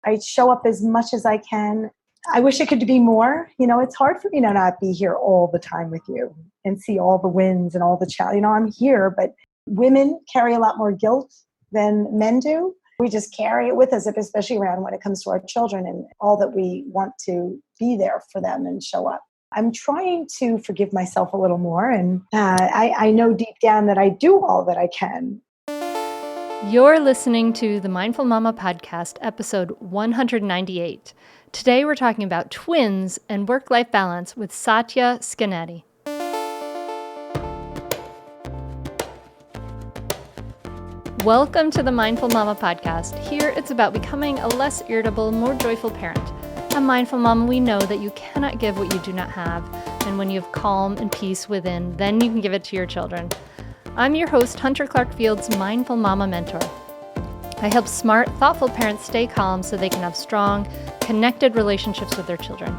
I show up as much as I can. I wish it could be more. It's hard for me to not be here all the time with you and see all the wins and all the challenges. I'm here, but women carry a lot more guilt than men do. We just carry it with us, especially around when it comes to our children and all that we want to be there for them and show up. I'm trying to forgive myself a little more, and I know deep down that I do all that I can. You're listening to the Mindful Mama podcast, episode 198. Today we're talking about twins and work-life balance with Satya Scainetti. Welcome to the Mindful Mama podcast. Here it's about becoming a less irritable, more joyful parent. A mindful mama, we know that you cannot give what you do not have, and when you have calm and peace within, then you can give it to your children. I'm your host, Hunter Clark-Field's Mindful Mama Mentor. I help smart, thoughtful parents stay calm so they can have strong, connected relationships with their children.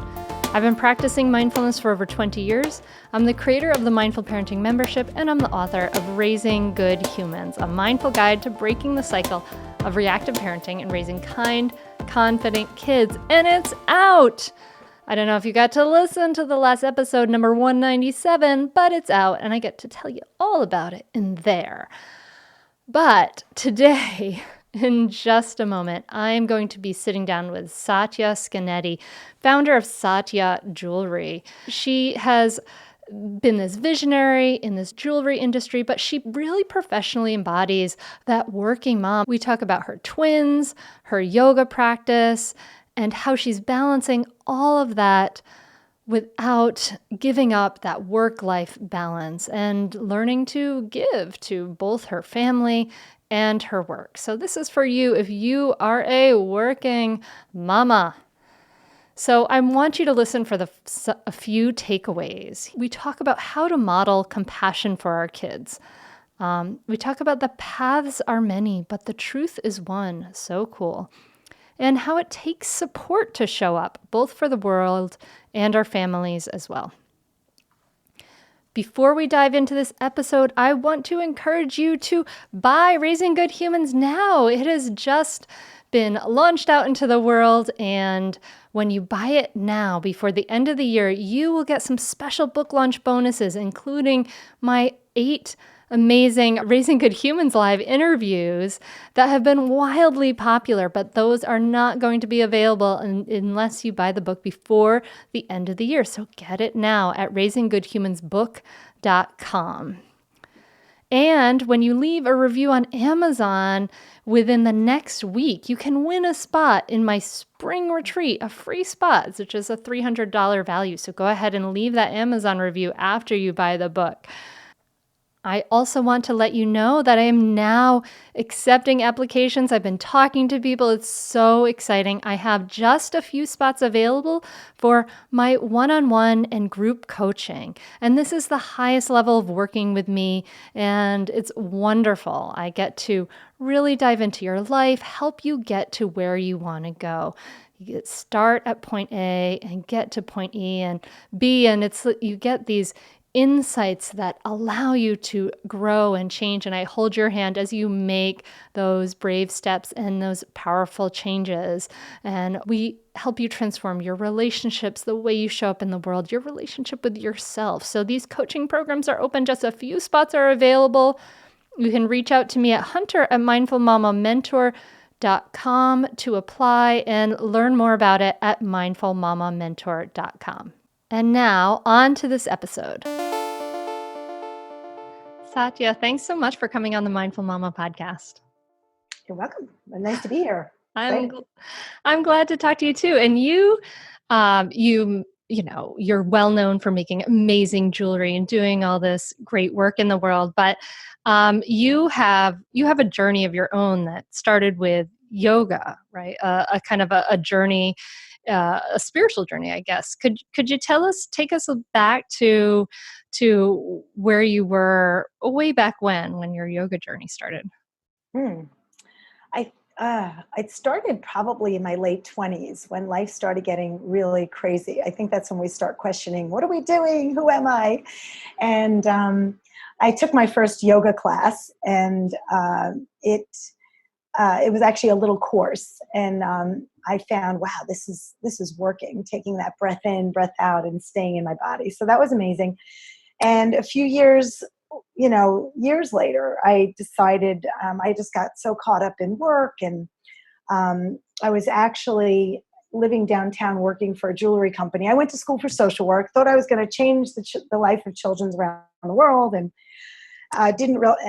I've been practicing mindfulness for over 20 years. I'm the creator of the Mindful Parenting Membership, and I'm the author of Raising Good Humans, a mindful guide to breaking the cycle of reactive parenting and raising kind, confident kids. And it's out! I don't know if you got to listen to the last episode, number 197, but it's out, and I get to tell you all about it in there. But today, in just a moment, I am going to be sitting down with Satya Scainetti, founder of Satya Jewelry. She has been this visionary in this jewelry industry, but she really professionally embodies that working mom. We talk about her twins, her yoga practice, and how she's balancing all of that without giving up that work-life balance and learning to give to both her family and her work. So this is for you if you are a working mama. So I want you to listen for a few takeaways. We talk about how to model compassion for our kids. We talk about the paths are many, but the truth is one. So cool. And how it takes support to show up, both for the world and our families as well. Before we dive into this episode, I want to encourage you to buy Raising Good Humans now. It has just been launched out into the world, and when you buy it now, before the end of the year, you will get some special book launch bonuses, including my 8 amazing Raising Good Humans live interviews that have been wildly popular, but those are not going to be available unless you buy the book before the end of the year. So get it now at raisinggoodhumansbook.com. And when you leave a review on Amazon within the next week, you can win a spot in my spring retreat, a free spot, which is a $300 value. So go ahead and leave that Amazon review after you buy the book. I also want to let you know that I am now accepting applications. I've been talking to people. It's so exciting. I have just a few spots available for my one-on-one and group coaching. And this is the highest level of working with me, and it's wonderful. I get to really dive into your life, help you get to where you want to go. You start at point A and get to point E and B, and you get these insights that allow you to grow and change. And I hold your hand as you make those brave steps and those powerful changes. And we help you transform your relationships, the way you show up in the world, your relationship with yourself. So these coaching programs are open. Just a few spots are available. You can reach out to me at hunter@mindfulmamamentor.com to apply and learn more about it at mindfulmamamentor.com. And now, on to this episode. Satya, thanks so much for coming on the Mindful Mama podcast. You're welcome. Nice to be here. I'm glad to talk to you too. And you're well known for making amazing jewelry and doing all this great work in the world. But you have a journey of your own that started with yoga, right? A kind of a journey. A spiritual journey, I guess. Could you take us back to where you were way back when your yoga journey started? It started probably in my late 20s when life started getting really crazy. I think that's when we start questioning, what are we doing? Who am I? And I took my first yoga class, and it it was actually a little course. And I found, wow, this is working, taking that breath in, breath out, and staying in my body. So that was amazing. And a few years later, I decided, I just got so caught up in work, and I was actually living downtown working for a jewelry company. I went to school for social work, thought I was going to change the life of children around the world, and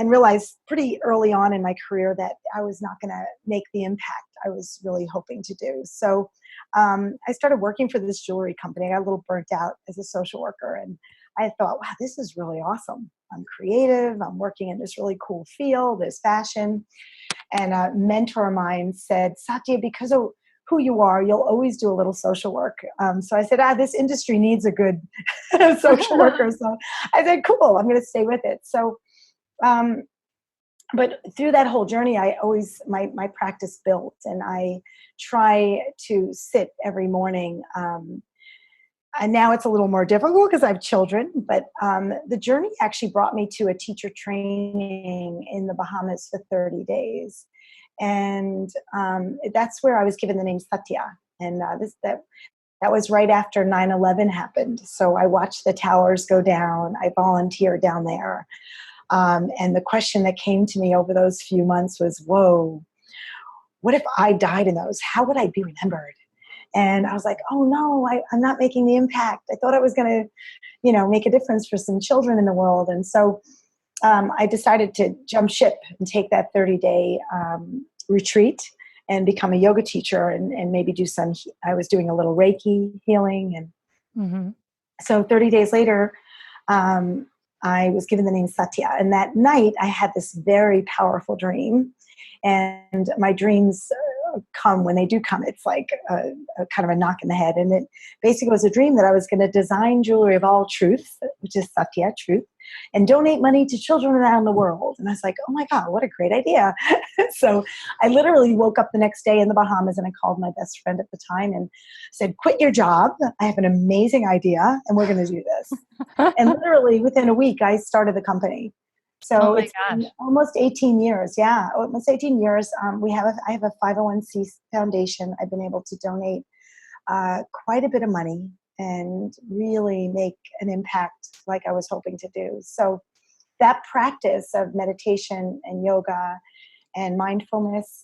realized pretty early on in my career that I was not going to make the impact I was really hoping to do. So I started working for this jewelry company. I got a little burnt out as a social worker, and I thought, wow, this is really awesome. I'm creative. I'm working in this really cool field, this fashion. And a mentor of mine said, Satya, because of who you are, you'll always do a little social work. So I said, this industry needs a good social worker. So I said, cool, I'm going to stay with it. So, but through that whole journey, I always, my practice built, and I try to sit every morning. And now it's a little more difficult because I have children, but the journey actually brought me to a teacher training in the Bahamas for 30 days. And that's where I was given the name Satya. And that was right after 9/11 happened. So I watched the towers go down. I volunteered down there. And the question that came to me over those few months was, whoa, what if I died in those? How would I be remembered? And I was like, oh no, I'm not making the impact. I thought I was going to, make a difference for some children in the world. And so I decided to jump ship and take that 30-day retreat and become a yoga teacher, and maybe I was doing a little Reiki healing. And so 30 days later, I was given the name Satya. And that night I had this very powerful dream, and my dreams come when they do come. It's like a kind of a knock in the head. And it basically was a dream that I was going to design jewelry of all truth, which is Satya, truth, and donate money to children around the world. And I was like, oh my God, what a great idea. So I literally woke up the next day in the Bahamas, and I called my best friend at the time and said, quit your job. I have an amazing idea, and we're going to do this. And literally within a week, I started the company. So it's been almost 18 years. Yeah, almost 18 years. I have a 501c foundation. I've been able to donate quite a bit of money and really make an impact like I was hoping to do. So that practice of meditation and yoga and mindfulness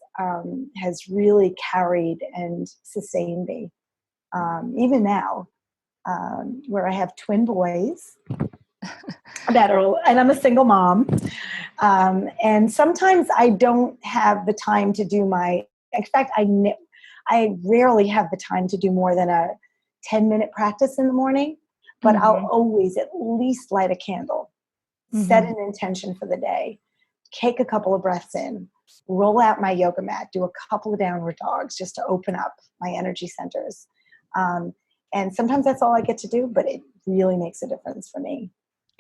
has really carried and sustained me. Even now, where I have twin boys, and I'm a single mom. And sometimes I don't have the time to do in fact, I rarely have the time to do more than a 10-minute practice in the morning, but I'll always at least light a candle, set an intention for the day, take a couple of breaths in, roll out my yoga mat, do a couple of downward dogs just to open up my energy centers. And sometimes that's all I get to do, but it really makes a difference for me.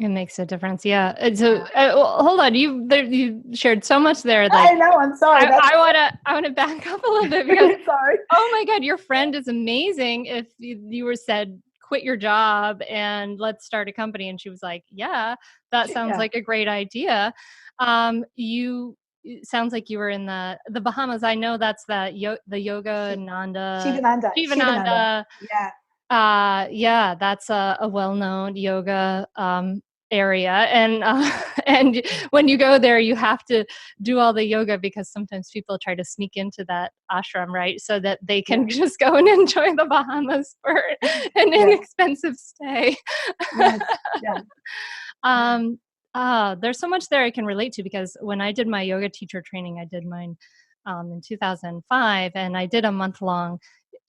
It makes a difference. Yeah. And so hold on. You shared so much there. I know. I'm sorry. I want to back up a little bit because sorry. Oh my God, your friend is amazing. If you were said, quit your job and let's start a company. And she was like, yeah, that sounds like a great idea. It sounds like you were in the Bahamas. I know that's the Yoga Nanda. Shivananda. Yeah. That's a well-known yoga area. And when you go there, you have to do all the yoga because sometimes people try to sneak into that ashram, right? So that they can just go and enjoy the Bahamas for an inexpensive stay. There's so much there I can relate to because when I did my yoga teacher training, I did mine in 2005, and I did a month-long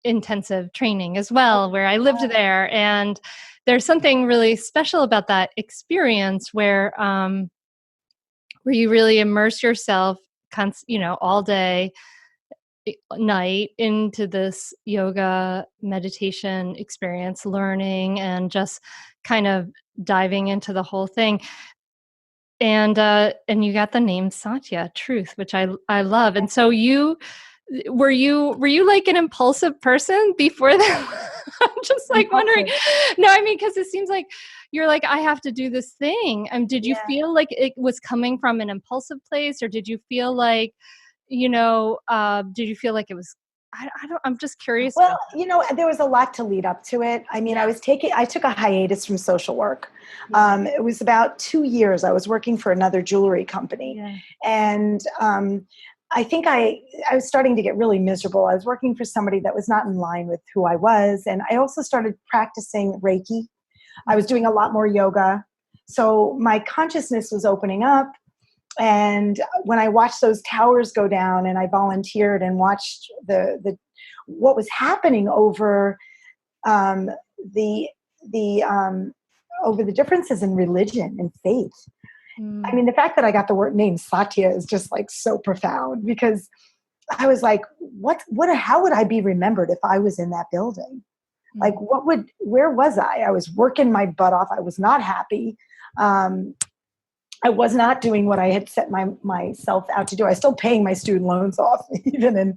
intensive training as well, where I lived there. And there's something really special about that experience where you really immerse yourself, all day, night into this yoga meditation experience, learning and just kind of diving into the whole thing. And you got the name Satya, truth, which I love. And so were you like an impulsive person before that? I'm just like wondering. No, I mean, because it seems like you're like, I have to do this thing. Did you feel like it was coming from an impulsive place, or did you feel like did you feel like it was, I'm just curious Well, about there was a lot to lead up to it. I mean, that. I took a hiatus from social work. Yeah. It was about 2 years. I was working for another jewelry company. Yeah. And I think I was starting to get really miserable. I was working for somebody that was not in line with who I was. And I also started practicing Reiki. I was doing a lot more yoga. So my consciousness was opening up. And when I watched those towers go down and I volunteered and watched what was happening over the over the differences in religion and faith. I mean, the fact that I got the word name Satya is just like so profound, because I was like, how would I be remembered if I was in that building? Like, where was I? I was working my butt off. I was not happy. I was not doing what I had set myself out to do. I was still paying my student loans off, even. And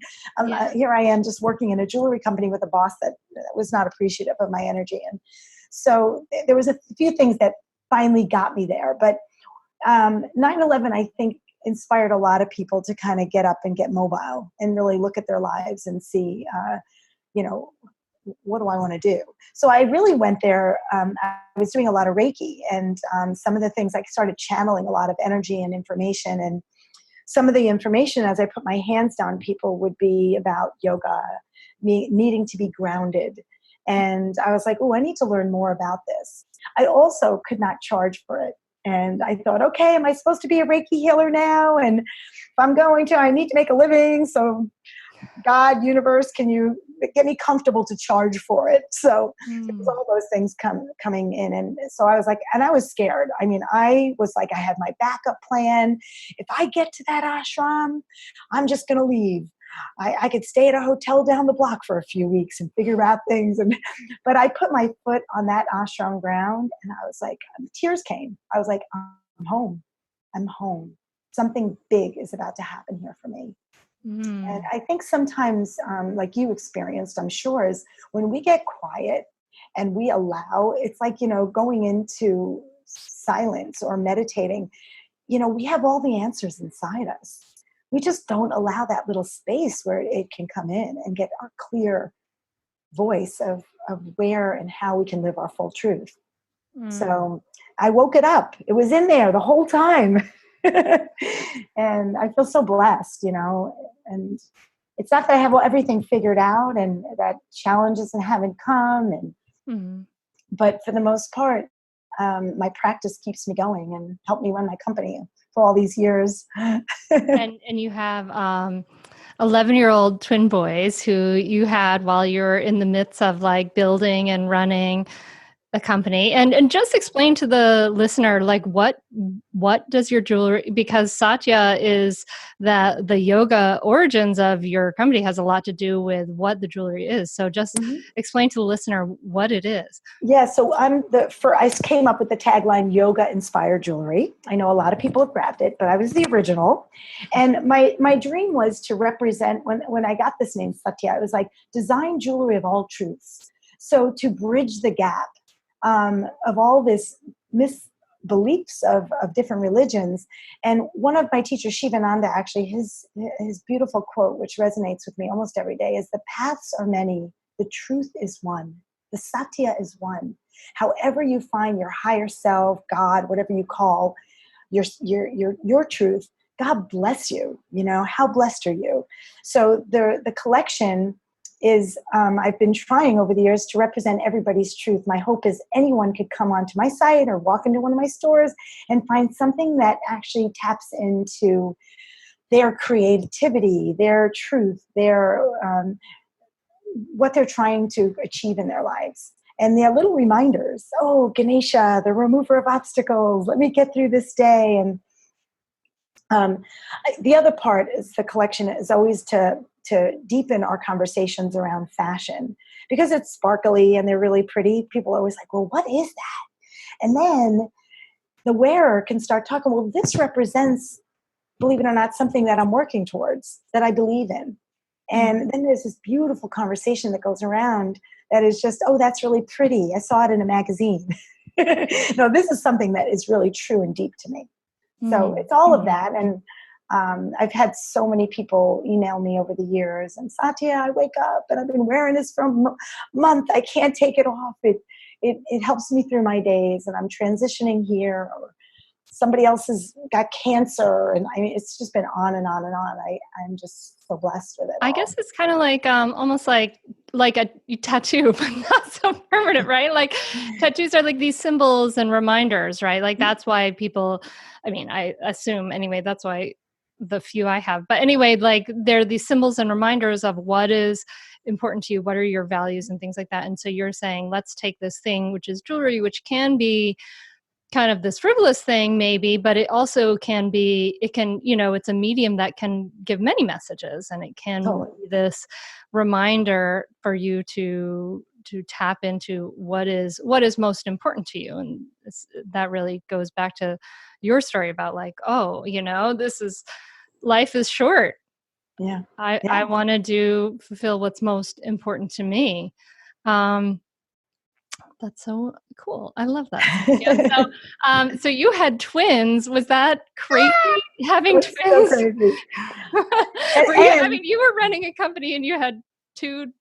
here I am just working in a jewelry company with a boss that was not appreciative of my energy. And so there was a few things that finally got me there. But 9/11, I think, inspired a lot of people to kind of get up and get mobile and really look at their lives and see, what do I want to do? So I really went there. I was doing a lot of Reiki, and some of the things I started channeling a lot of energy and information. And some of the information, as I put my hands down people, would be about yoga, me needing to be grounded. And I was like, oh, I need to learn more about this. I also could not charge for it. And I thought, okay, am I supposed to be a Reiki healer now? And if I'm going to, I need to make a living. So God, universe, can you get me comfortable to charge for it? So it was all those things coming in. And so I was like, and I was scared. I mean, I was like, I had my backup plan. If I get to that ashram, I'm just going to leave. I could stay at a hotel down the block for a few weeks and figure out things. But I put my foot on that ashram ground, and I was like, tears came. I was like, I'm home. I'm home. Something big is about to happen here for me. And I think sometimes, like you experienced, I'm sure, is when we get quiet and we allow, it's like, going into silence or meditating, we have all the answers inside us. We just don't allow that little space where it can come in and get our clear voice of where and how we can live our full truth. So I woke it up. It was in there the whole time. And I feel so blessed, and it's not that I have everything figured out and that challenges haven't come. But for the most part, my practice keeps me going and helped me run my company for all these years. and you have 11-year-old twin boys who you had while you're in the midst of like building and running a company, and just explain to the listener, like what does your jewelry, because Satya is the yoga origins of your company has a lot to do with what the jewelry is. So just explain to the listener what it is. Yeah, so I came up with the tagline yoga inspired jewelry. I know a lot of people have grabbed it, but I was the original. And my dream was to represent, when I got this name Satya, it was like design jewelry of all truths. So to bridge the gap of all this misbeliefs of different religions. And one of my teachers, Shivananda, actually, his beautiful quote, which resonates with me almost every day, is the paths are many, the truth is one. The Satya is one. However you find your higher self, God, whatever you call your truth, God bless you. How blessed are you? So the collection is, I've been trying over the years to represent everybody's truth. My hope is anyone could come onto my site or walk into one of my stores and find something that actually taps into their creativity, their truth, their what they're trying to achieve in their lives. And they're little reminders. Oh, Ganesha, the remover of obstacles. Let me get through this day. And the other part is the collection is always to deepen our conversations around fashion, because it's sparkly and they're really pretty. People are always like, well, what is that? And then the wearer can start talking, well, this represents, believe it or not, something that I'm working towards, that I believe in. And then there's this beautiful conversation that goes around that is just, oh, that's really pretty. I saw it in a magazine. No, this is something that is really true and deep to me. So it's all of that. And I've had so many people email me over the years, and Satya, I wake up and I've been wearing this for a month. I can't take it off. It helps me through my days, and I'm transitioning here. Or somebody else has got cancer, and I mean, it's just been on and on and on. I'm just so blessed with it. I guess it's kind of like almost like a tattoo, but not so permanent, right? Like tattoos are like these symbols and reminders, right? Like that's why people, I mean, I assume anyway, that's why the few I have. But anyway, like they're these symbols and reminders of what is important to you, what are your values and things like that. And so you're saying, let's take this thing, which is jewelry, which can be kind of this frivolous thing maybe, but it also can be, it's a medium that can give many messages, and it can be this reminder for you to tap into what is most important to you. And that really goes back to your story about like, life is short. Yeah. I want to fulfill what's most important to me. That's so cool. I love that. Yeah. So you had twins. Was that crazy having twins? So crazy. You were running a company and you had two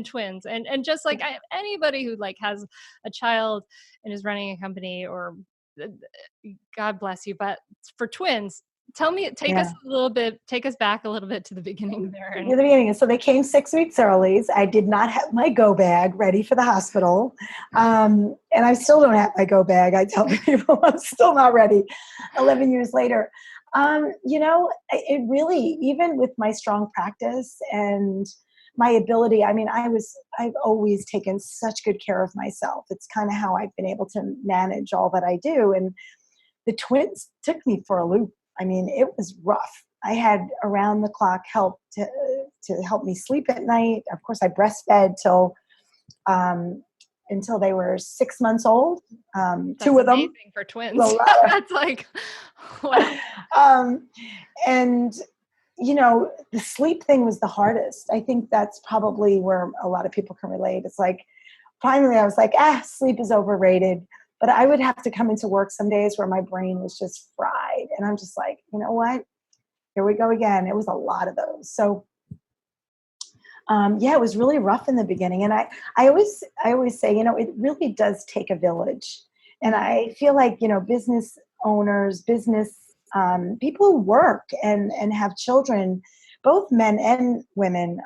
twins, and just like anybody who like has a child and is running a company, or God bless you, but for twins, take us back a little bit to the beginning there. The beginning. So they came 6 weeks early. I did not have my go bag ready for the hospital. And I still don't have my go bag. I tell people I'm still not ready 11 years later. It really, even with my strong practice and my ability, I mean, I've always taken such good care of myself. It's kind of how I've been able to manage all that I do. And the twins took me for a loop. I mean, it was rough. I had around the clock help to help me sleep at night. Of course, I breastfed until they were 6 months old. That's two of them. Amazing for twins. That's like, wow. And the sleep thing was the hardest. I think that's probably where a lot of people can relate. It's like, finally, I was like, sleep is overrated. But I would have to come into work some days where my brain was just fried. And I'm just like, you know what? Here we go again. It was a lot of those. So, it was really rough in the beginning. And I always say, it really does take a village. And I feel like, business owners, people who work and have children, both men and women,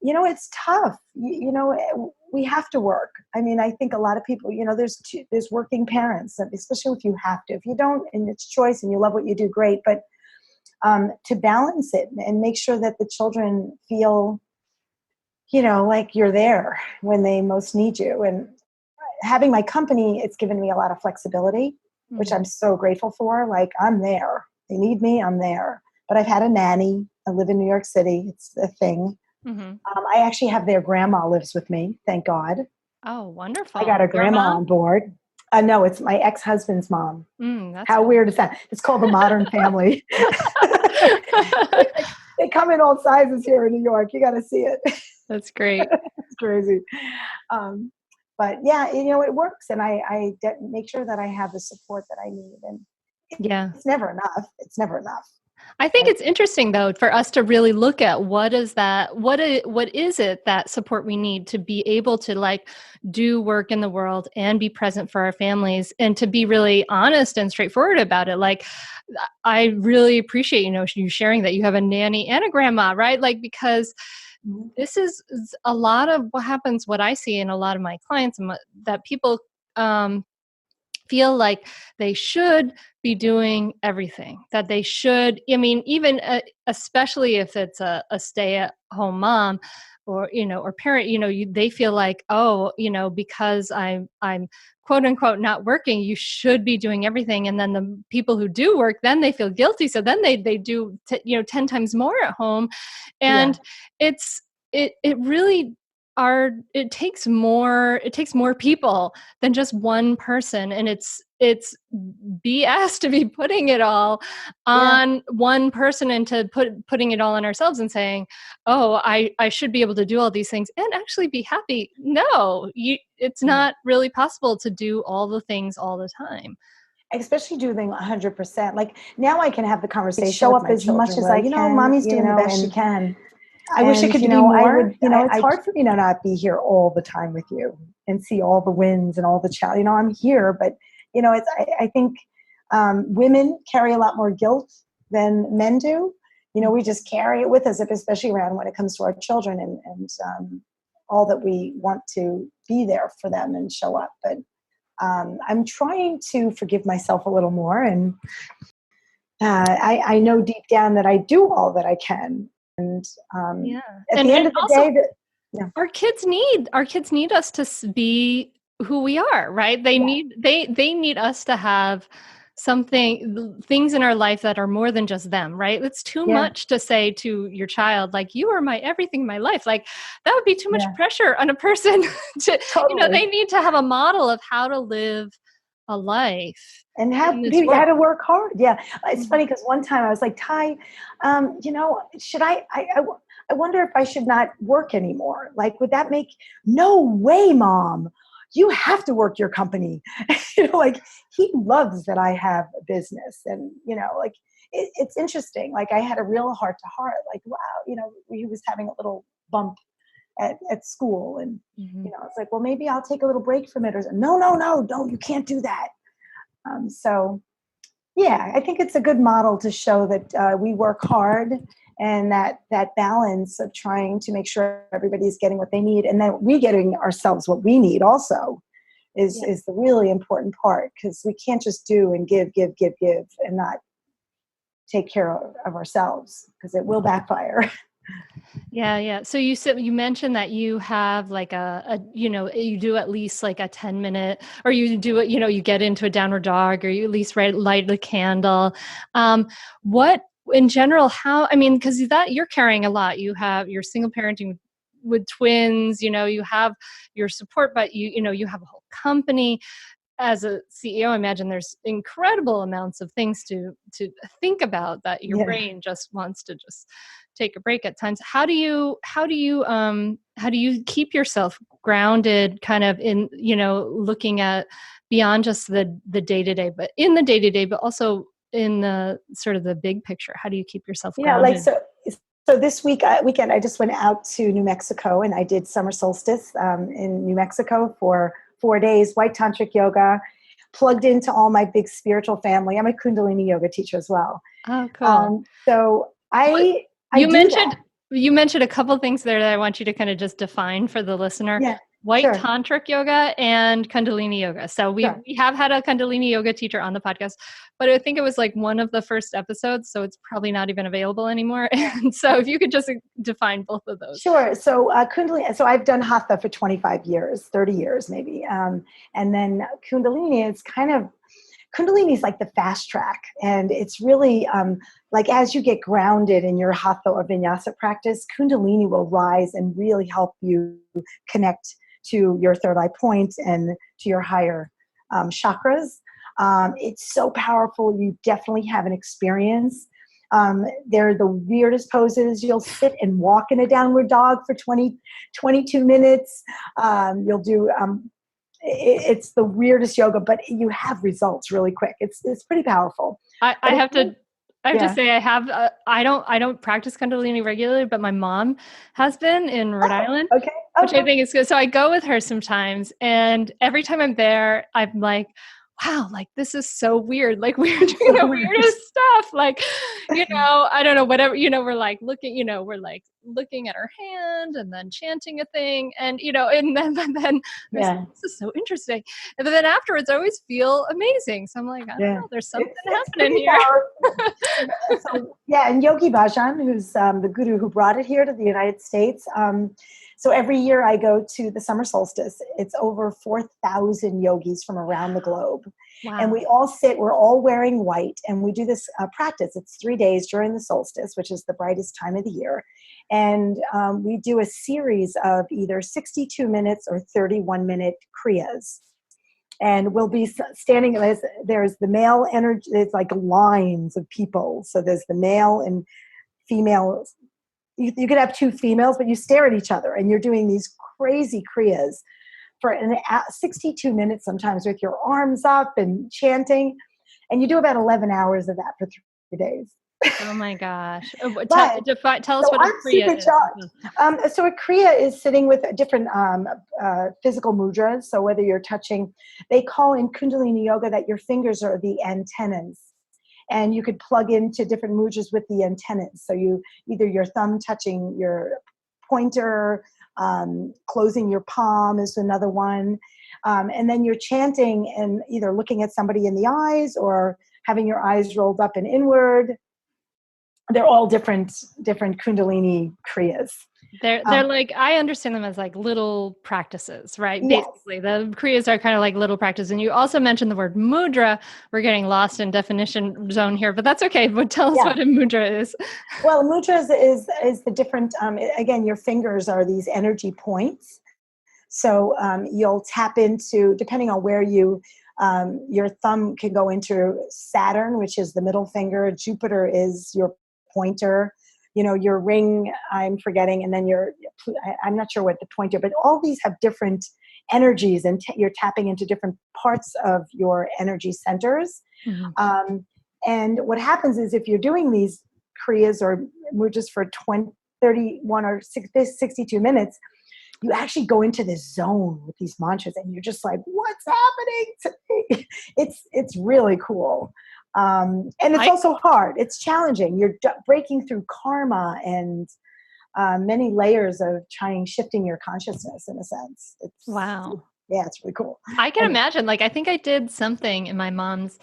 it's tough. We have to work. I mean, I think a lot of people, there's working parents, especially if you have to. If you don't, and it's choice and you love what you do, great. But to balance it and make sure that the children feel, like you're there when they most need you. And having my company, it's given me a lot of flexibility, which I'm so grateful for. Like, I'm there. They need me, I'm there. But I've had a nanny. I live in New York City. It's a thing. Mm-hmm. I actually have their grandma lives with me. Thank God. Oh, wonderful. I got a grandma on board. No, it's my ex-husband's mom. How weird is that? It's called the Modern Family. They come in all sizes here in New York. You got to see it. That's great. It's crazy. But yeah, it works. And I make sure that I have the support that I need. And it's never enough. It's never enough. I think it's interesting, though, for us to really look at what is it that support we need to be able to like do work in the world and be present for our families, and to be really honest and straightforward about it. Like, I really appreciate, you sharing that you have a nanny and a grandma, right? Like, because this is a lot of what I see in a lot of my clients, that people feel like they should be doing everything, that they should, even especially if it's a stay-at-home mom or parent, they feel like, because I'm quote unquote not working, you should be doing everything. And then the people who do work, then they feel guilty. So then they do 10 times more at home. And it really it takes more people than just one person. And it's BS to be putting it all on one person, and to putting it all on ourselves and saying, oh, I should be able to do all these things and actually be happy. No, it's not really possible to do all the things all the time. especially doing 100%. Like now I can have the conversation, show up as much as I can. Mommy's doing the best she can. I wish it could be more. It's hard for me to not be here all the time with you and see all the wins and all the challenges. I'm here, but I think women carry a lot more guilt than men do. We just carry it with us, especially around when it comes to our children and all that we want to be there for them and show up. But I'm trying to forgive myself a little more. And I know deep down that I do all that I can. And at the end of the day, our kids need us to be who we are, right? They need us to have things in our life that are more than just them, right? It's too much to say to your child, like, you are my everything, my life. Like that would be too much pressure on a person to, they need to have a model of how to live a life and how to work hard. Yeah. It's funny because one time I was like, Ty, should I wonder if I should not work anymore. Like, would that no way, Mom, you have to work your company. Like he loves that I have a business and, it's interesting. Like I had a real heart to heart, like, wow, he was having a little bump at school and, it's like, well, maybe I'll take a little break from it or no, you can't do that. So yeah, I think it's a good model to show that we work hard and that balance of trying to make sure everybody's getting what they need and that we getting ourselves what we need also is the really important part, because we can't just do and give and not take care of ourselves, because it will backfire. Yeah. So you mentioned that you have like you do at least like a 10-minute, or you do it, you get into a downward dog, or you at least light a candle. What in general, because you're carrying a lot. You're single parenting with twins, you have your support, but you have a whole company. As a CEO, I imagine there's incredible amounts of things to think about that your brain just wants to just take a break at times. How do you keep yourself grounded, kind of in looking at beyond just the day-to-day, but in the day-to-day, but also in the sort of the big picture? How do you keep yourself grounded? So this weekend I just went out to New Mexico and I did summer solstice in New Mexico for 4 days, white tantric yoga, plugged into all my big spiritual family. I'm a Kundalini yoga teacher as well. Oh, cool. You mentioned a couple things there that I want you to kind of just define for the listener. Yeah, white tantric yoga and Kundalini yoga. So we have had a Kundalini yoga teacher on the podcast, but I think it was like one of the first episodes, so it's probably not even available anymore. And so if you could just define both of those. Sure. So Kundalini, so I've done Hatha for 25 years, 30 years maybe. And then Kundalini is Kundalini is like the fast track. And it's really like as you get grounded in your Hatha or Vinyasa practice, Kundalini will rise and really help you connect to your third eye point and to your higher chakras. It's so powerful. You definitely have an experience. They're the weirdest poses. You'll sit and walk in a downward dog for 22 minutes. You'll do, it's the weirdest yoga, but you have results really quick. It's pretty powerful. I have to say I don't practice Kundalini regularly, but my mom has been in Rhode Island, which I think is good. So I go with her sometimes, and every time I'm there, I'm like, wow, like this is so weird. Like we're doing the weirdest stuff. Like, I don't know, whatever, we're like looking at her hand and then chanting a thing. And, and then this is so interesting. And then afterwards I always feel amazing. So I'm like, I don't know, there's something happening here. And Yogi Bhajan, who's the guru who brought it here to the United States. So every year I go to the summer solstice. It's over 4,000 yogis from around the globe. Wow. And we all we're all wearing white, and we do this practice. It's 3 days during the solstice, which is the brightest time of the year. And we do a series of either 62 minutes or 31-minute kriyas. And we'll be standing, there's the male energy, it's like lines of people. So there's the male and female. You could have two females, but you stare at each other and you're doing these crazy kriyas for 62 minutes sometimes with your arms up and chanting. And you do about 11 hours of that for 3 days. Oh my gosh. But Tell us so what a I'm Kriya super is. charged. So a Kriya is sitting with different physical mudras. So whether you're touching, they call in Kundalini Yoga that your fingers are the antennas. And you could plug into different mudras with the antennas. So you either your thumb touching your pointer, closing your palm is another one. And then you're chanting and either looking at somebody in the eyes or having your eyes rolled up and inward. They're all different Kundalini Kriyas. They're like, I understand them as like little practices, right? Yes. Basically, the Kriyas are kind of like little practices. And you also mentioned the word mudra. We're getting lost in definition zone here, but that's okay. But tell us what a mudra is. Well, a mudra is the different, again, your fingers are these energy points. So you'll tap into, depending on where your thumb can go into Saturn, which is the middle finger. Jupiter is your pointer. Your ring, I'm forgetting, and then I'm not sure what the pointer, but all these have different energies, and you're tapping into different parts of your energy centers. Mm-hmm. And what happens is if you're doing these Kriyas or mudras for 31 or 62 minutes, you actually go into this zone with these mantras and you're just like, what's happening to me? It's really cool. And it's also hard. It's challenging. You're breaking through karma and many layers of shifting your consciousness in a sense. Wow. Yeah, it's really cool. I can imagine. Like, I think I did something in my mom's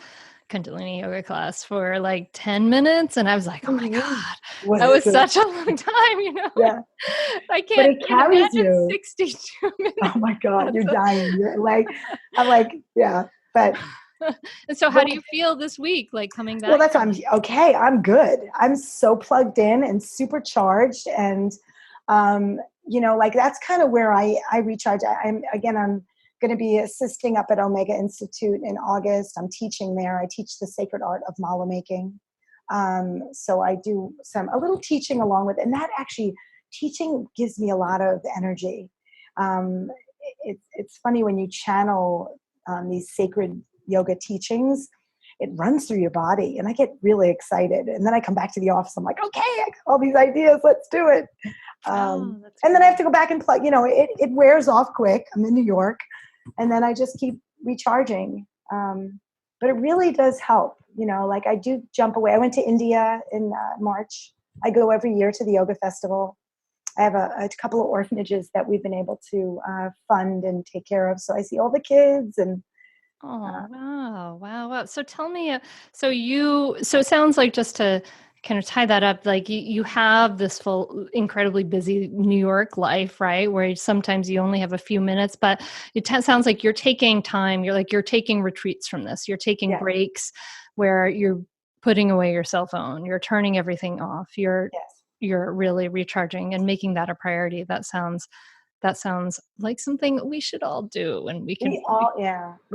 Kundalini yoga class for like 10 minutes. And I was like, oh my God, that was such a long time, Yeah. I can't but it carries imagine you. 62 minutes. Oh my God, you're dying. You're like, I'm like, yeah, but. And so how do you feel this week, like coming back? Well, that's why I'm okay. I'm good. I'm so plugged in and super charged. And, like that's kind of where I recharge. I'm going to be assisting up at Omega Institute in August. I'm teaching there. I teach the sacred art of mala making. So I do a little teaching along with, and that actually teaching gives me a lot of energy. It's funny when you channel these sacred yoga teachings, it runs through your body and I get really excited. And then I come back to the office. I'm like, okay, I got all these ideas. Let's do it. And then I have to go back and plug, it wears off quick. I'm in New York and then I just keep recharging. But it really does help, like I do jump away. I went to India in March. I go every year to the yoga festival. I have a couple of orphanages that we've been able to fund and take care of. So I see all the kids and wow. So tell me, so it sounds like, just to kind of tie that up, like you have this full, incredibly busy New York life, right? Where sometimes you only have a few minutes, but it sounds like you're taking time. You're taking retreats from this. You're taking breaks where you're putting away your cell phone. You're turning everything off. You're really recharging and making that a priority. That sounds like something we should all do, and we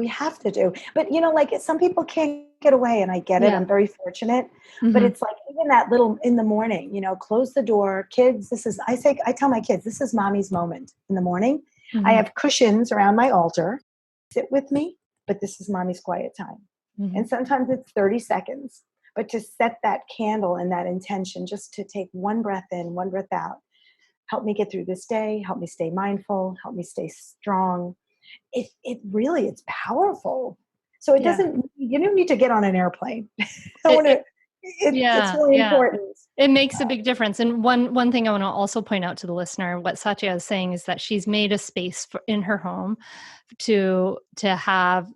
have to do. But like some people can't get away, and I get it. I'm very fortunate. Mm-hmm. But it's like even that little in the morning, close the door, kids. I tell my kids, this is mommy's moment in the morning. Mm-hmm. I have cushions around my altar. Sit with me, but this is mommy's quiet time. Mm-hmm. And sometimes it's 30 seconds, but to set that candle and that intention, just to take one breath in, one breath out. Help me get through this day, help me stay mindful, help me stay strong. It's powerful. So you don't need to get on an airplane. It's really important. It makes a big difference. And one thing I want to also point out to the listener, what Satya is saying is that she's made a space in her home to have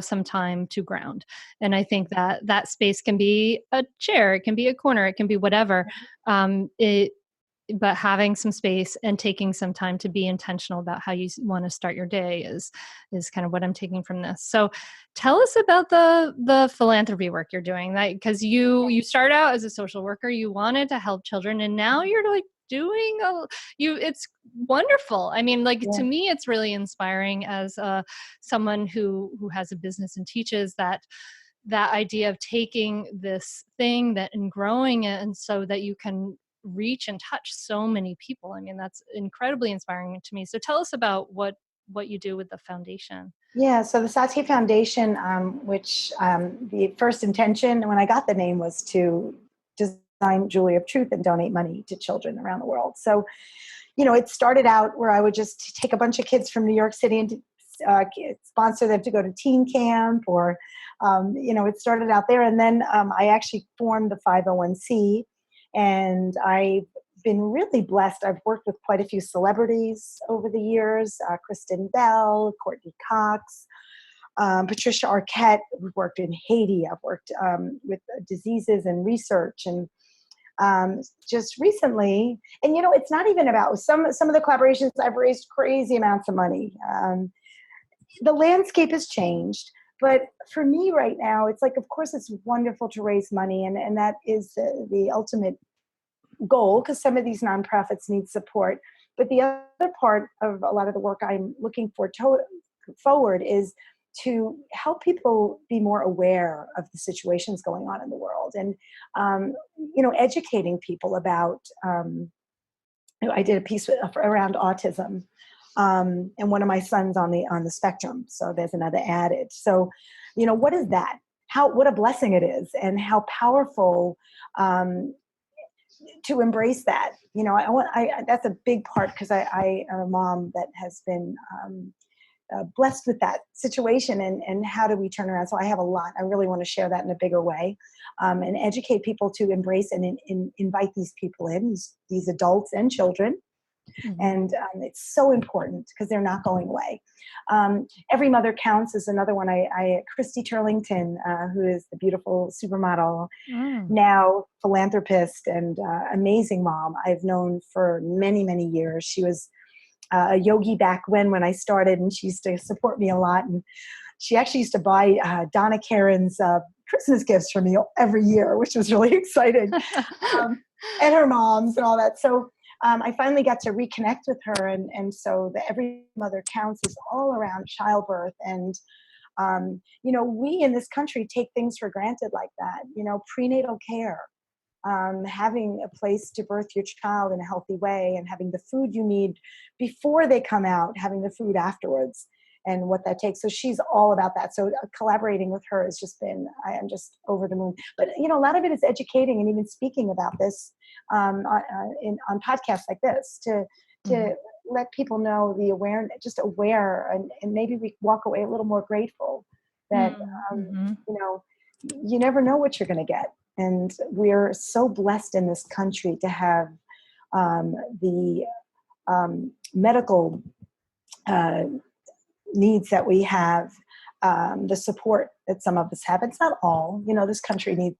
some time to ground. And I think that space can be a chair, it can be a corner, it can be whatever. But having some space and taking some time to be intentional about how you want to start your day is kind of what I'm taking from this. So tell us about the philanthropy work you're doing, because you started out as a social worker, you wanted to help children, and now you're like doing it's wonderful. I mean, to me, it's really inspiring as someone who has a business and teaches that idea of taking this thing and growing it, and so that you can reach and touch so many people. I mean, that's incredibly inspiring to me. So tell us about what you do with the foundation. Yeah, so the Satya Foundation, which the first intention when I got the name was to design Jewelry of Truth and donate money to children around the world. So, it started out where I would just take a bunch of kids from New York City and sponsor them to go to teen camp, or, it started out there. And then I actually formed the 501c, and I've been really blessed. I've worked with quite a few celebrities over the years, Kristen Bell, Courtney Cox, Patricia Arquette. We've worked in Haiti. I've worked with diseases and research, and just recently, and it's not even about some of the collaborations. I've raised crazy amounts of money. The landscape has changed, but for me right now, it's like, of course, it's wonderful to raise money, and that is the ultimate goal, because some of these nonprofits need support. But the other part of a lot of the work I'm looking forward is to help people be more aware of the situations going on in the world, and educating people about. I did a piece around autism, and one of my sons on the spectrum. So there's another added. So, what is that? What a blessing it is, and how powerful. To embrace that, that's a big part, because I am a mom that has been blessed with that situation, and how do we turn around? So I have a lot. I really want to share that in a bigger way, and educate people to embrace and invite these people in, these adults and children. Mm-hmm. And it's so important, because they're not going away. Every Mother Counts is another one. Christy Turlington, who is the beautiful supermodel, now philanthropist and amazing mom, I've known for many, many years. She was a yogi back when I started, and she used to support me a lot. And she actually used to buy Donna Karen's Christmas gifts for me every year, which was really exciting, and her mom's and all that. So I finally got to reconnect with her, and so the Every Mother Counts is all around childbirth, and we in this country take things for granted like that. Prenatal care, having a place to birth your child in a healthy way, and having the food you need before they come out, having the food afterwards, and what that takes. So she's all about that. So collaborating with her has just been, I am just over the moon. But, a lot of it is educating and even speaking about this on podcasts like this to let people know the awareness, just aware, and maybe we walk away a little more grateful that, you never know what you're going to get. And we're so blessed in this country to have the medical needs that we have, the support that some of us have. It's not all, this country needs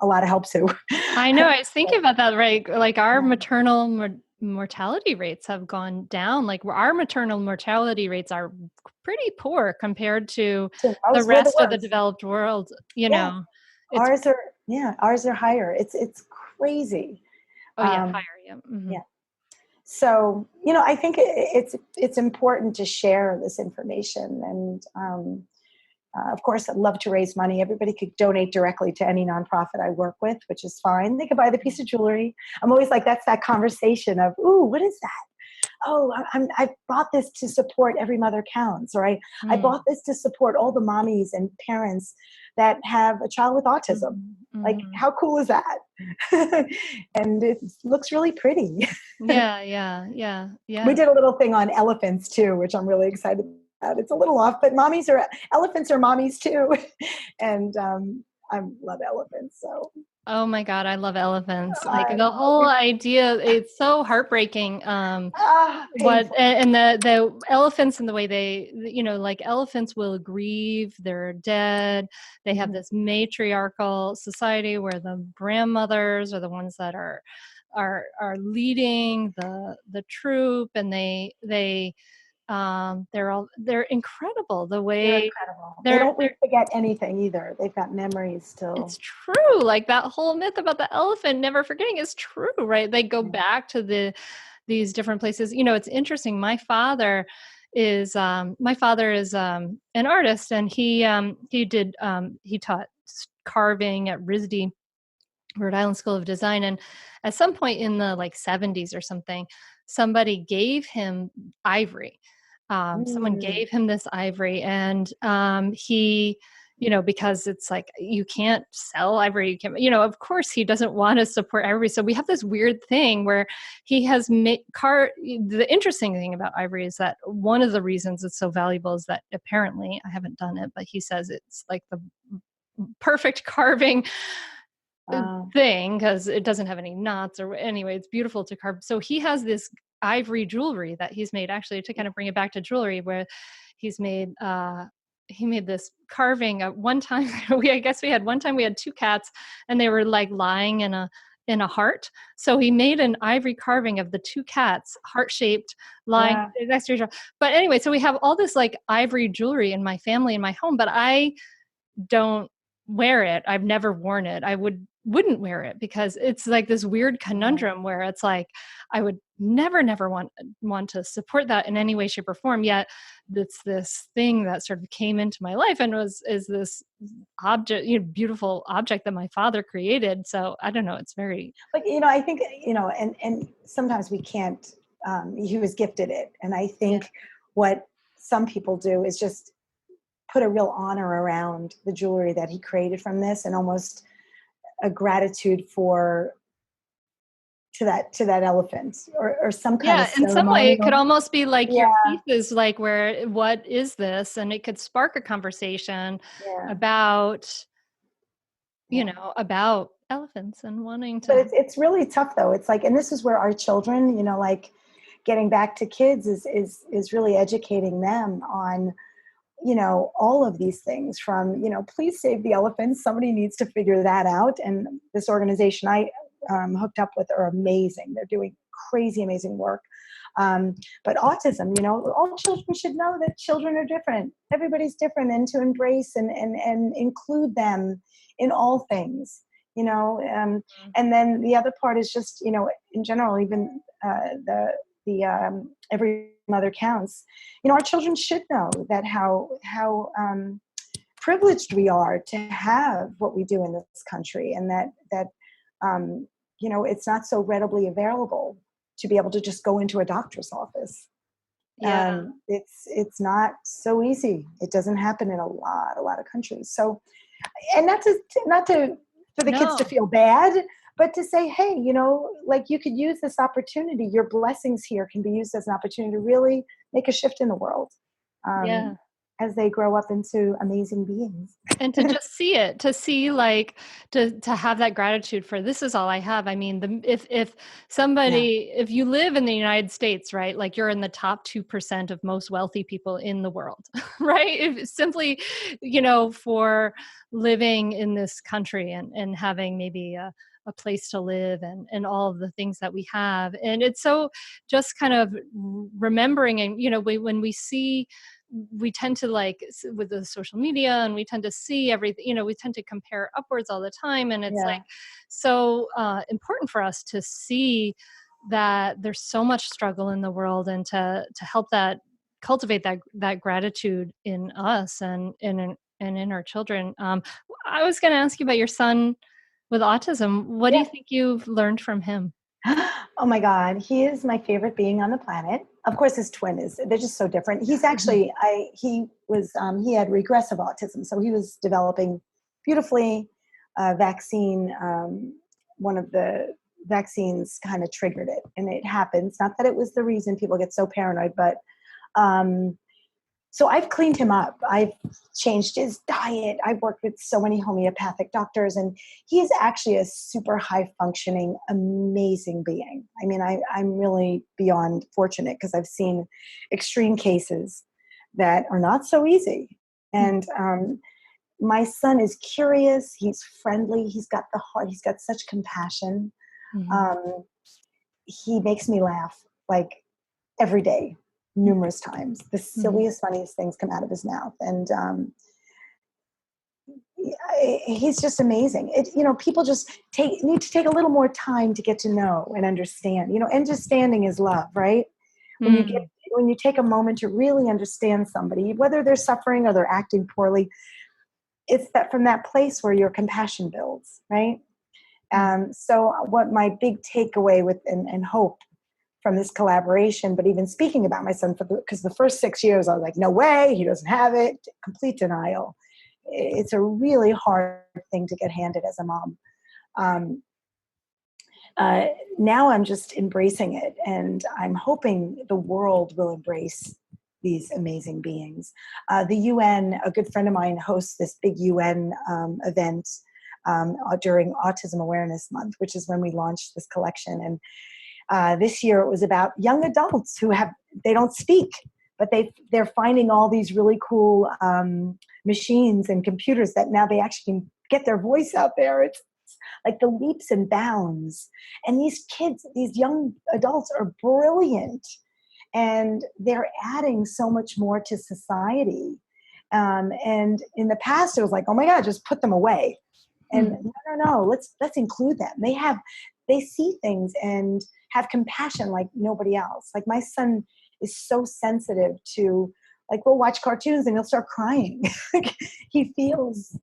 a lot of help too. I know. I was thinking about that, right? Like our maternal mortality rates have gone down. Like our maternal mortality rates are pretty poor compared to the rest of the developed world. Ours are higher. It's crazy. Oh yeah, higher. Yeah. Mm-hmm. Yeah. So, I think it's important to share this information, and of course, I'd love to raise money. Everybody could donate directly to any nonprofit I work with, which is fine. They could buy the piece of jewelry. I'm always like, that's that conversation of, ooh, what is that? Oh, I bought this to support Every Mother Counts, or I bought this to support all the mommies and parents that have a child with autism. Mm-hmm. Like, how cool is that? And it looks really pretty. Yeah. We did a little thing on elephants too, which I'm really excited about. It's a little off, but elephants are mommies too. And I love elephants. So. Oh my God, I love elephants. Like the whole idea, it's so heartbreaking. And the elephants and the way they, like elephants will grieve, they're dead. They have this matriarchal society where the grandmothers are the ones that are leading the troop, and they're incredible the way they don't forget anything either. They've got memories still. It's true. Like that whole myth about the elephant never forgetting is true, right? They go back to these different places. It's interesting. My father is an artist, and he taught carving at RISD, Rhode Island School of Design. And at some point in the 70s or something, somebody gave him ivory. Someone Mm. gave him this ivory, and he, because it's like you can't sell ivory, you can't, of course he doesn't want to support ivory. So we have this weird thing where he has made the interesting thing about ivory is that one of the reasons it's so valuable is that apparently, I haven't done it, but he says it's like the perfect carving Wow. thing because it doesn't have any knots or anyway, it's beautiful to carve. So he has this ivory jewelry that he's made, actually, to kind of bring it back to jewelry, where he's made he made this carving at one time. I guess we had one time we had two cats and they were like lying in a heart. So he made an ivory carving of the two cats, heart shaped, lying Wow. next to each other. But anyway, so we have all this like ivory jewelry in my family, in my home, but I don't wear it. I've never worn it. I wouldn't wear it because it's like this weird conundrum where it's like I would never want to support that in any way, shape, or form. Yet it's this thing that sort of came into my life and is this object, beautiful object that my father created. So I don't know. It's very But I think and sometimes we can't. He was gifted it, and I yeah think what some people do is just put a real honor around the jewelry that he created from this, and almost a gratitude to that elephant, or some kind of Yeah, in some way, it could ceremonial. almost be like your Yeah, pieces, like where, what is this? And it could spark a conversation yeah, about, yeah. about elephants and wanting But to. it's really tough though. It's like, and this is where our children, like getting back to kids is really educating them on, all of these things from, please save the elephants. Somebody needs to figure that out. And this organization I hooked up with are amazing. They're doing crazy, amazing work. But autism, all children should know that children are different. Everybody's different, and to embrace and include them in all things, you know. And then the other part is just, in general, even the every mother counts. Our children should know that how privileged we are to have what we do in this country, and that it's not so readily available to be able to just go into a doctor's office. Yeah. It's not so easy. It doesn't happen in a lot of countries. So, and not to for the kids to No. feel bad, but to say, hey, like, you could use this opportunity. Your blessings here can be used as an opportunity to really make a shift in the world, Yeah. as they grow up into amazing beings. And to just see it, to see like to have that gratitude for this is all I have. I mean, if Yeah, somebody, if you live in the United States, right, like you're in the top 2% of most wealthy people in the world, right? If simply, for living in this country and having maybe a place to live and all of the things that we have. And it's so just kind of remembering, and when we see, we tend to like with the social media, and we tend to see everything, we tend to compare upwards all the time, and it's yeah, like so important for us to see that there's so much struggle in the world, and to help that cultivate that gratitude in us and in our children. I was going to ask you about your son with autism. What do yeah. you think you've learned from him? Oh my God, he is my favorite being on the planet. Of course, his twin is. They're just so different. He's Mhm. actually, he had regressive autism, so he was developing beautifully. Vaccine, one of the vaccines kind of triggered it, and it happens. Not that it was the reason people get so paranoid, but um, so I've cleaned him up. I've changed his diet. I've worked with so many homeopathic doctors, and he's actually a super high functioning, amazing being. I mean, I'm really beyond fortunate because I've seen extreme cases that are not so easy. And my son is curious. He's friendly. He's got the heart. He's got such compassion. Mhm. Um, he makes me laugh like every day, numerous times. The Mhm. silliest, funniest things come out of his mouth, and he's just amazing. People just need to take a little more time to get to know and understand. Understanding is love, right? When you get Mm. when you take a moment to really understand somebody, whether they're suffering or they're acting poorly, it's that from that place where your compassion builds, right? Mm. So what my big takeaway with and hope from this collaboration, but even speaking about my son because the first 6 years I was like, no way, he doesn't have it, complete denial. It's a really hard thing to get handed as a mom. Now I'm just embracing it, and I'm hoping the world will embrace these amazing beings. The UN, a good friend of mine, hosts this big UN event during Autism Awareness Month, which is when we launched this collection. And this year it was about young adults who they don't speak, but they're finding all these really cool machines and computers that now they actually can get their voice out there. It's like the leaps and bounds. And these kids, these young adults are brilliant. And they're adding so much more to society. And in the past, it was like, oh my God, just put them away. And no, let's include them. They see things and have compassion like nobody else. Like my son is so sensitive to, like, we'll watch cartoons and he'll start crying. He feels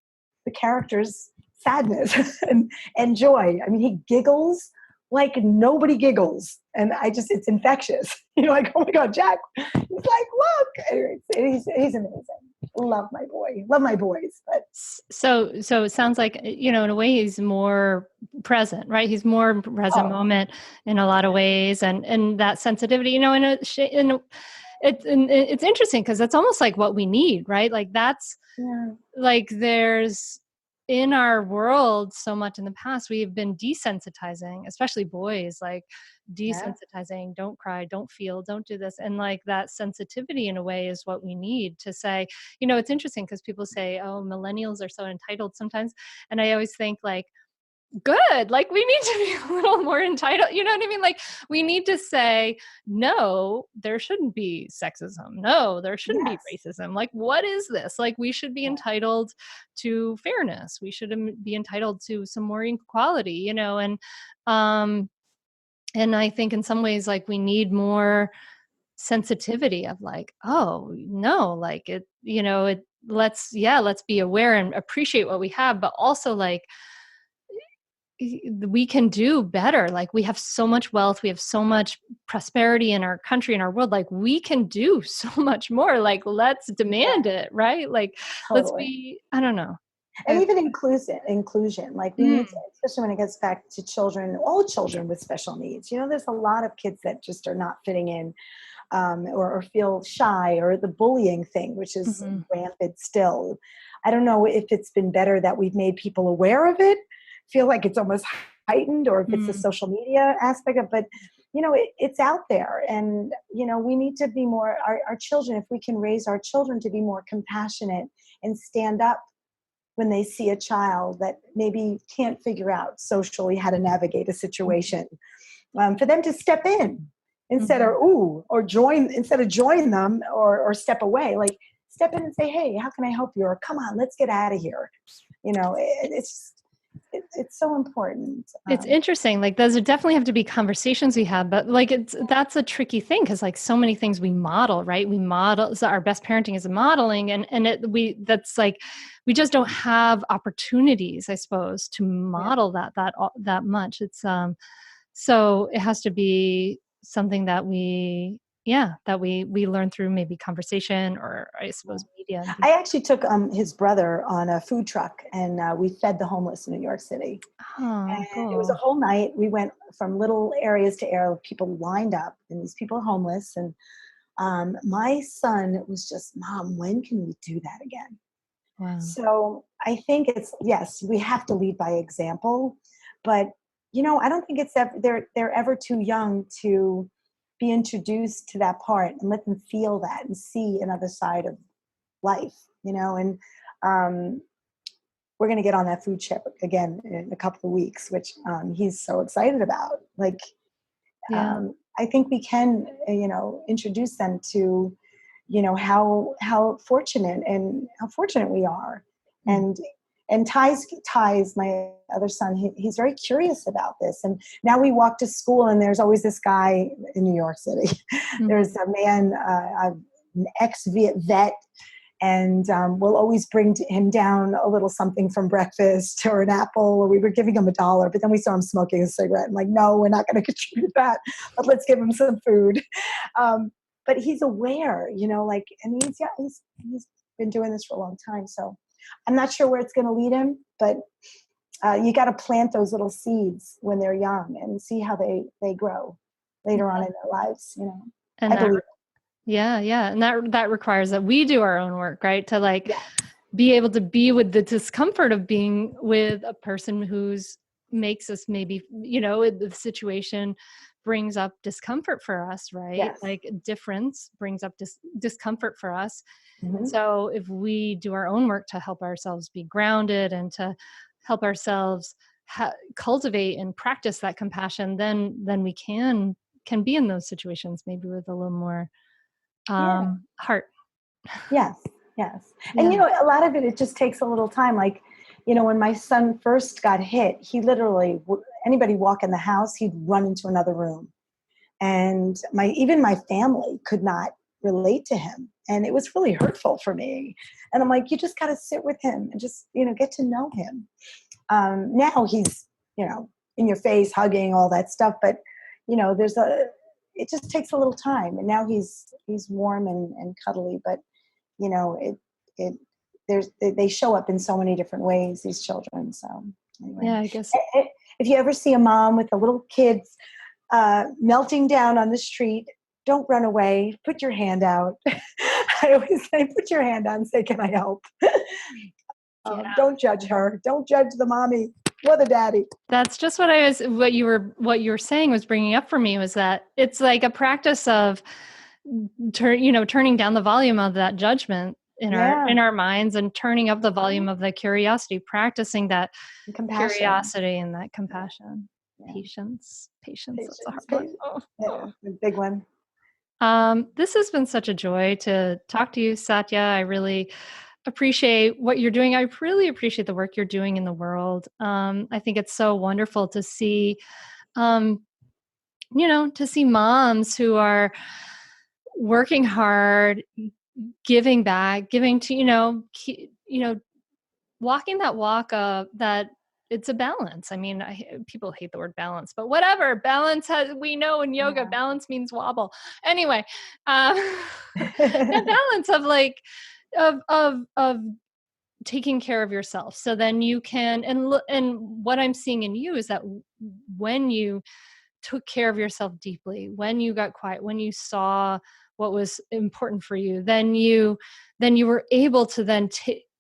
the characters' sadness and joy. I mean, he giggles like nobody giggles. And it's infectious. Like, oh my God, Jack. He's like, look. Anyways, he's amazing. Love my boy. Love my boys. But so it sounds like, in a way he's more present, right? He's more present moment in a lot of ways. And that sensitivity, it's interesting because that's almost like what we need, right? Like that's like there's in our world so much in the past, we've been desensitizing, especially boys, like desensitizing, don't cry, don't feel, don't do this. And like that sensitivity in a way is what we need to say, it's interesting because people say, oh, millennials are so entitled sometimes. And I always think like, good, like we need to be a little more entitled, you know what I mean? Like we need to say, no, there shouldn't be sexism. No, there shouldn't be racism. Like, what is this? Like we should be entitled to fairness. We should be entitled to some more equality, and I think in some ways, like we need more sensitivity of like, oh no, like let's be aware and appreciate what we have, but also like, we can do better. Like we have so much wealth. We have so much prosperity in our country, in our world. Like we can do so much more. Like let's demand it, right? Like let's be, I don't know. And even inclusion. Like we need to, especially when it gets back to children, all children with special needs. There's a lot of kids that just are not fitting in or feel shy, or the bullying thing, which is rampant still. I don't know if it's been better that we've made people aware of it, feel like it's almost heightened, or if it's the social media aspect of, but it's out there. And we need to be more, our children, if we can raise our children to be more compassionate and stand up when they see a child that maybe can't figure out socially how to navigate a situation, for them to step in instead of join them or step away, like step in and say, hey, how can I help you? Or come on, let's get out of here. It's so important. It's interesting. Like those definitely have to be conversations we have, but like that's a tricky thing because like so many things we model, right? We model, so our best parenting is modeling, that's like we just don't have opportunities, I suppose, to model that much. It's so it has to be something that we learn through maybe conversation or I suppose media. I actually took his brother on a food truck and we fed the homeless in New York City. And cool. It was a whole night. We went from little areas to area, people lined up, and these people are homeless. And my son was just, Mom, when can we do that again? Wow. So I think we have to lead by example, but I don't think they're ever too young to be introduced to that part and let them feel that and see another side of life, and we're going to get on that food trip again in a couple of weeks, which he's so excited about. Like, I think we can, introduce them to, how fortunate we are. And Ty's my other son, he's very curious about this. And now we walk to school and there's always this guy in New York City. There's a man, an ex-vet, And we'll always bring him down a little something from breakfast or an apple, or we were giving him $1, but then we saw him smoking a cigarette. I'm like, no, we're not going to contribute that, but let's give him some food. But he's aware, like, and he's been doing this for a long time. So I'm not sure where it's going to lead him, but you got to plant those little seeds when they're young and see how they grow later on in their lives, And I believe. Yeah. And that requires that we do our own work, right? To be able to be with the discomfort of being with a person who's makes us maybe, the situation brings up discomfort for us, right? Yes. Like difference brings up discomfort for us. Mm-hmm. And so if we do our own work to help ourselves be grounded and to help ourselves cultivate and practice that compassion, then we can be in those situations maybe with a little more heart. Yes. Yeah. And, a lot of it just takes a little time. Like, when my son first got hit, he literally, anybody walk in the house, he'd run into another room. And even my family could not relate to him. And it was really hurtful for me. And I'm like, you just got to sit with him and just, get to know him. Now he's, in your face, hugging, all that stuff. But, it just takes a little time. And now he's warm and cuddly, but, they show up in so many different ways, these children. So anyway. Yeah, I guess. If you ever see a mom with the little kids melting down on the street, don't run away. Put your hand out. I always say, put your hand out and say, can I help? Don't judge her. Don't judge the mommy or the daddy. That's just what you were saying was bringing up for me, was that it's like a practice of turning down the volume of that judgment in our minds and turning up the volume of the curiosity, practicing that curiosity and that compassion. Yeah. Patience. That's a hard one. The big one. This has been such a joy to talk to you, Satya. I really appreciate what you're doing. I really appreciate the work you're doing in the world. I think it's so wonderful to see, to see moms who are working hard, giving back, giving to, walking that walk of that. It's a balance. I mean, people hate the word balance, but whatever. Balance we know in yoga, balance means wobble. Anyway, that balance of of taking care of yourself. So then you can, and what I'm seeing in you is that when you took care of yourself deeply, when you got quiet, when you saw what was important for you, then you were able to then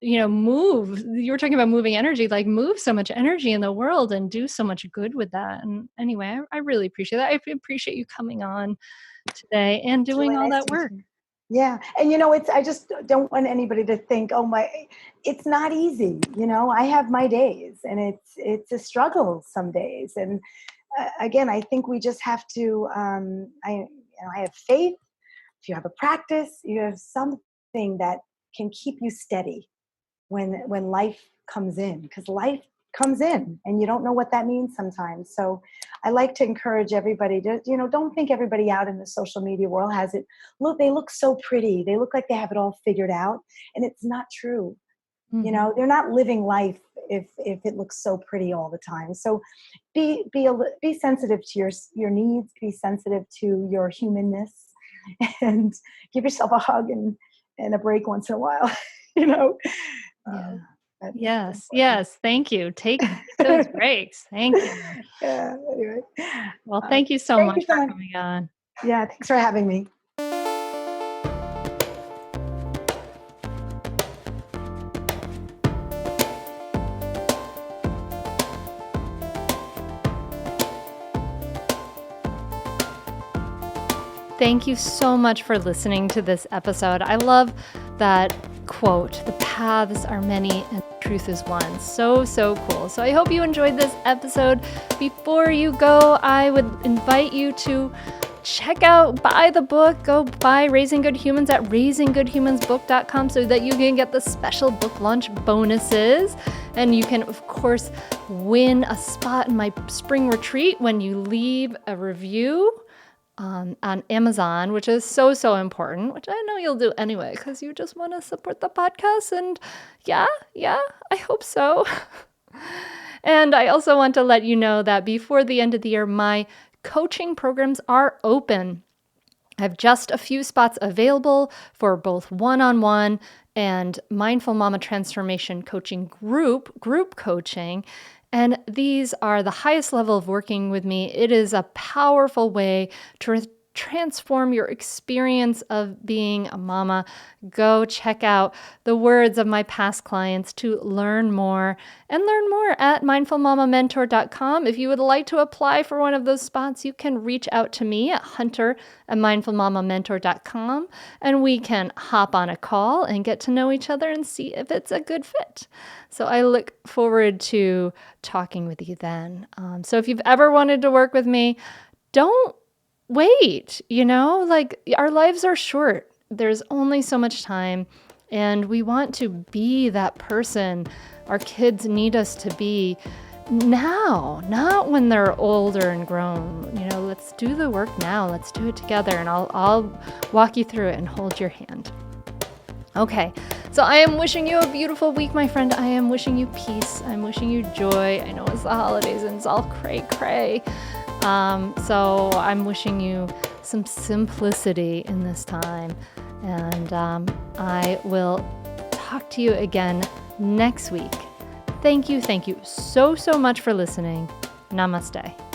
move. You were talking about moving energy, like move so much energy in the world and do so much good with that. And anyway, I really appreciate that. I appreciate you coming on today and doing all that work. Yeah. And, I just don't want anybody to think, it's not easy. I have my days and it's a struggle some days. And again, I think we just have to, I have faith. If you have a practice, you have something that can keep you steady when life comes in, because life comes in and you don't know what that means sometimes. So I like to encourage everybody to, don't think everybody out in the social media world has it. They look so pretty. They look like they have it all figured out, and it's not true. Mm-hmm. They're not living life if it looks so pretty all the time. So be sensitive to your needs, be sensitive to your humanness, and give yourself a hug and a break once in a while. Yes. Thank you. Take those breaks. Thank you. Yeah. Anyway. Well, thank you so much for coming on. Yeah. Thanks for having me. Thank you so much for listening to this episode. I love that quote, "The paths are many and truth is one." So cool. So I hope you enjoyed this episode. Before you go, I would invite you to buy the book. Go buy Raising Good Humans at raisinggoodhumansbook.com so that you can get the special book launch bonuses. And you can, of course, win a spot in my spring retreat when you leave a review on Amazon, which is so, so important, which I know you'll do anyway, because you just want to support the podcast. And yeah, I hope so. And I also want to let you know that before the end of the year, my coaching programs are open. I have just a few spots available for both one-on-one and Mindful Mama Transformation Coaching group coaching. And these are the highest level of working with me. It is a powerful way to transform your experience of being a mama. Go check out the words of my past clients to learn more at mindfulmamamentor.com. If you would like to apply for one of those spots, you can reach out to me at hunter@mindfulmamamentor.com, and we can hop on a call and get to know each other and see if it's a good fit. So I look forward to talking with you then. So if you've ever wanted to work with me, don't wait, our lives are short. There's only so much time, and we want to be that person our kids need us to be now, not when they're older and grown. Let's do the work now. Let's do it together, and I'll walk you through it and hold your hand. Okay, so I am wishing you a beautiful week, my friend. I am wishing you peace. I'm wishing you joy. I know it's the holidays and it's all cray. So I'm wishing you some simplicity in this time. And I will talk to you again next week. Thank you so much for listening. Namaste.